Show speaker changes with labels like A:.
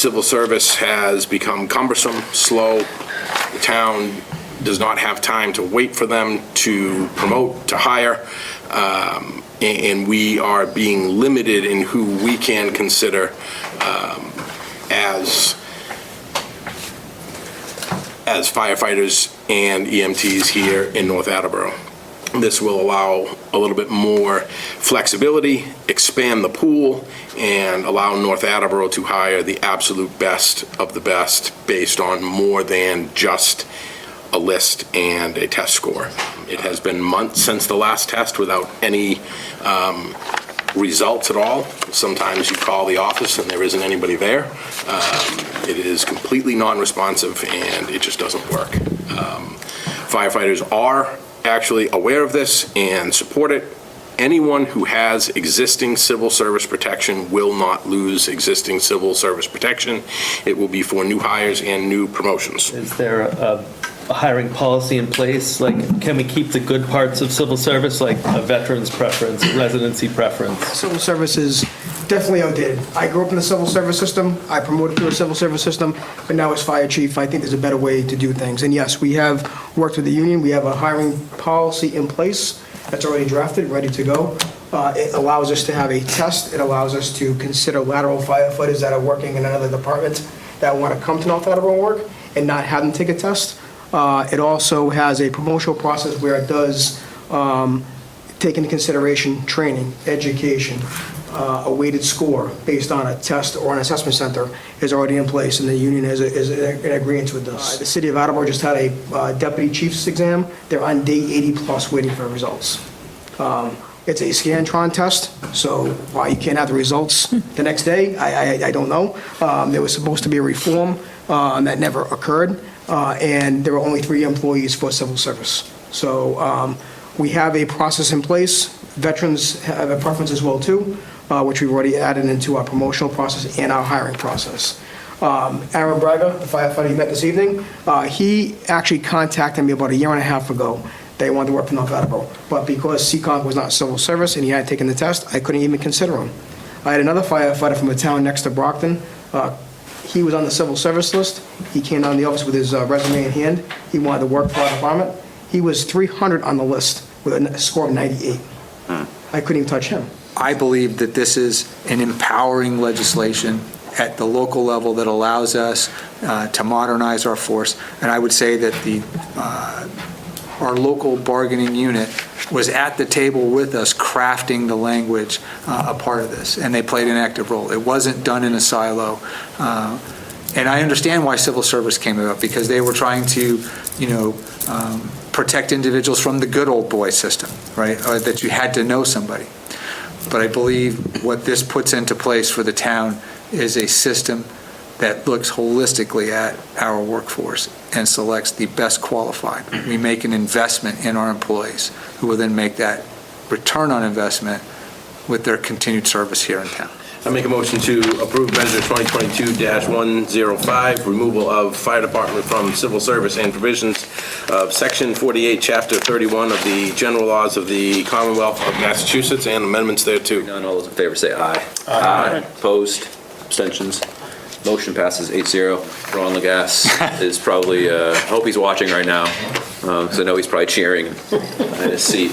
A: Civil service has become cumbersome, slow. The town does not have time to wait for them to promote, to hire, and we are being limited in who we can consider as firefighters and EMTs here in North Attleborough. This will allow a little bit more flexibility, expand the pool, and allow North Attleborough to hire the absolute best of the best based on more than just a list and a test score. It has been months since the last test without any results at all. Sometimes you call the office and there isn't anybody there. It is completely non-responsive and it just doesn't work. Firefighters are actually aware of this and support it. Anyone who has existing civil service protection will not lose existing civil service protection. It will be for new hires and new promotions.
B: Is there a hiring policy in place? Like, can we keep the good parts of civil service, like a veteran's preference, a residency preference?
C: Civil service is definitely outdated. I grew up in the civil service system. I promoted through the civil service system, but now as fire chief, I think there's a better way to do things. And yes, we have worked with the union. We have a hiring policy in place that's already drafted, ready to go. It allows us to have a test. It allows us to consider lateral firefighters that are working in another department that want to come to North Attleborough and work and not have them take a test. It also has a promotional process where it does take into consideration training, education, a weighted score based on a test or an assessment center is already in place, and the union is in agreement with this. The city of Attleborough just had a deputy chief's exam. They're on day 80 plus waiting for results. It's a Scantron test, so why you can't have the results the next day, I don't know. There was supposed to be a reform that never occurred, and there were only 3 employees for civil service. So we have a process in place. Veterans have a preference as well too, which we've already added into our promotional process and our hiring process. Aaron Braga, the firefighter you met this evening, he actually contacted me about a year and a half ago. They wanted to work for North Attleborough, but because Seekonk was not civil service and he hadn't taken the test, I couldn't even consider him. I had another firefighter from a town next to Brockton. He was on the civil service list. He came down to the office with his resume in hand. He wanted to work for our department. He was 300 on the list with a score of 98. I couldn't even touch him.
D: I believe that this is an empowering legislation at the local level that allows us to modernize our force. And I would say that our local bargaining unit was at the table with us crafting the language a part of this, and they played an active role. It wasn't done in a silo. And I understand why civil service came about, because they were trying to, protect individuals from the good old boy system, right? That you had to know somebody. But I believe what this puts into place for the town is a system that looks holistically at our workforce and selects the best qualified. We make an investment in our employees, who will then make that return on investment with their continued service here in town.
A: I make a motion to approve measure 2022-105, removal of fire department from civil service and provisions of section 48, chapter 31 of the general laws of the Commonwealth of Massachusetts and amendments thereto.
E: None, all those in favor say aye.
A: Aye.
E: Opposed? Abstentions? Motion passes 8-0. Ron Lagasse is probably, I hope he's watching right now, because I know he's probably cheering in his seat.